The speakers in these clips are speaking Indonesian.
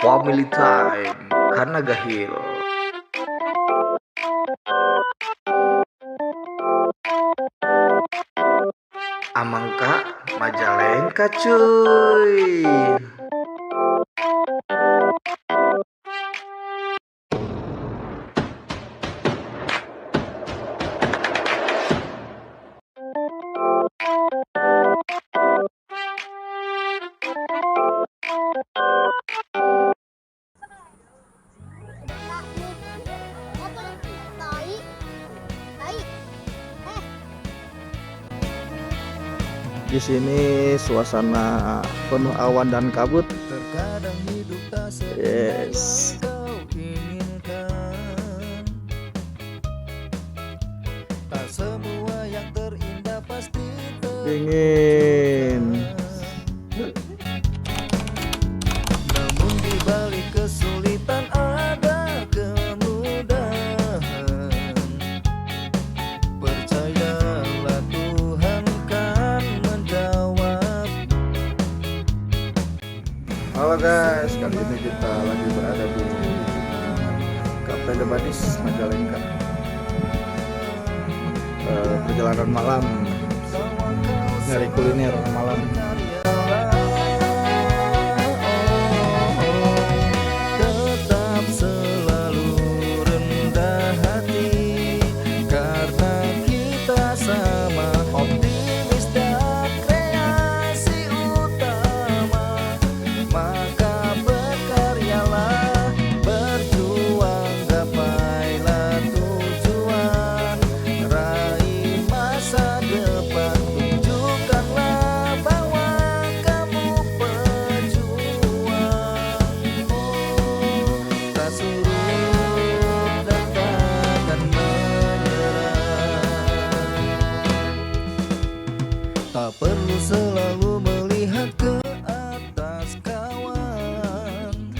Family time karena gahil. Amangka Majalengka cuy. Di sini suasana penuh awan dan kabut. Yes. Dingin. Namun di balik kesulitan ada kemudahan. Percayalah Tuhan kan menjawab. Halo guys, kali ini kita lagi berada di Cafe The Badis Majalengka. Perjalanan malam, nyari kuliner malam. Tetap selalu rendah hati, karena kita sama optimis dan kreasi utama. Maka berkaryalah, berjuang, gapailah tujuan, raih masa depan, tunjukkanlah bahwa kamu pejuang. Tak surut dan takkan menyerah. Tak perlu selalu melihat ke atas kawan.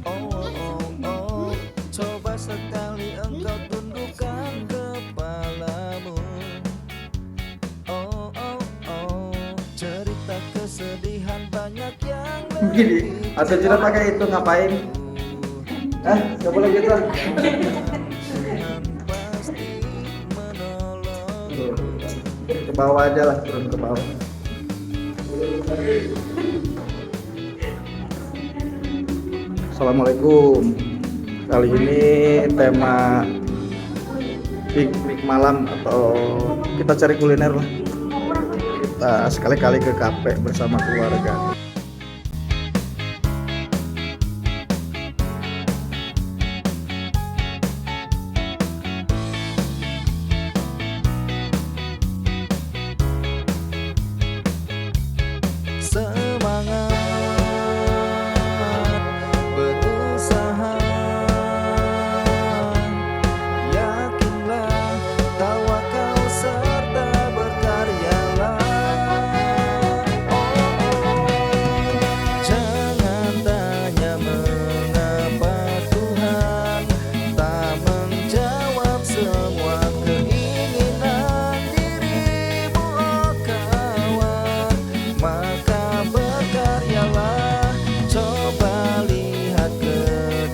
Oh, coba sekali engkau tundukkan kepalamu. Oh, cerita kesedihan banyak yang Begini, atau tidak pakai itu ngapain? Gak boleh gitu. pasti menolong. Ke bawah aja lah, turun ke bawah. Assalamualaikum. Kali ini tema piknik malam atau kita cari kuliner lah. Kita sekali-kali ke kafe bersama keluarga. Semangat berusaha, yakinlah, tawakal serta berkaryalah. Jangan tanya mengapa Tuhan tak menjawab semua keinginan dirimu, oh kawan. Maka berkaryalah, coba lihat ke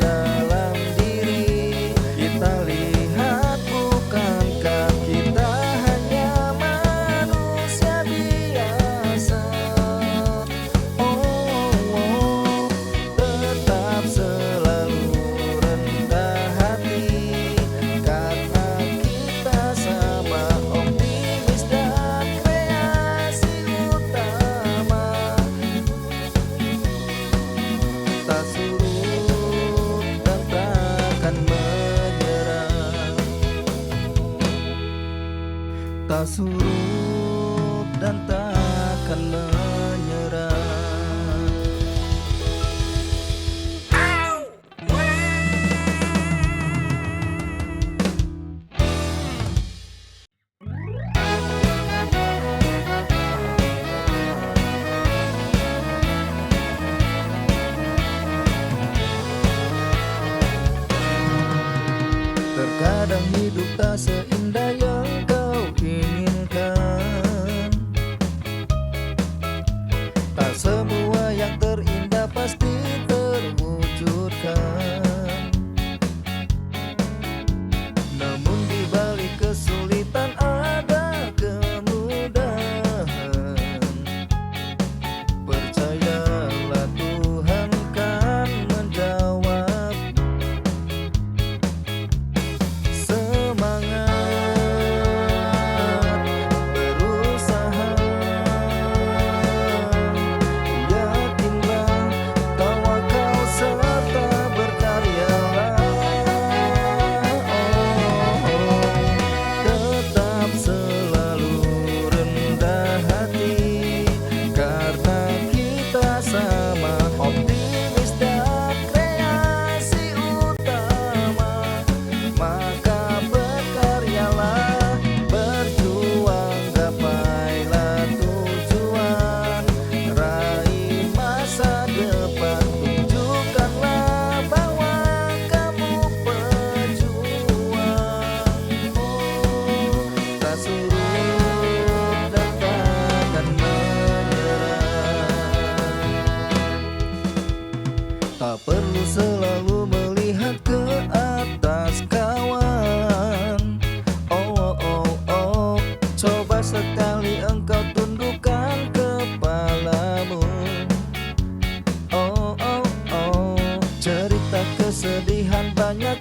dalam diri. Kita lihat, bukankah kita hanya manusia biasa? Oh, tetap selalu rendah hati, karena kita sama optimis dan kreasi utama. Tak surut dan takkan menyerah. Tak surut dan takkan menyerah. Terkadang hidup tak seindah yang kau inginkan. Tak semua yang terindah pasti terlupakan. Namun di balik kesulitan ada kemudahan. Percayalah Tuhan kan menjawab. Semangat berusaha, yakinlah, tawakal serta berkaryalah. Tetap selalu rendah hati, karena kita sama optimis dan kreasi utama. Maka berkaryalah, berjuang, gapailah tujuan, raih masa depan, tunjukkanlah bahwa kamu pejuang. Tak surut dan takkan menyerah. Tak perlu selalu melihat ke atas kawan. Oh, oh, oh, coba sekali engkau tundukkan kepalamu. Oh, oh, oh, cerita kesedihan banyak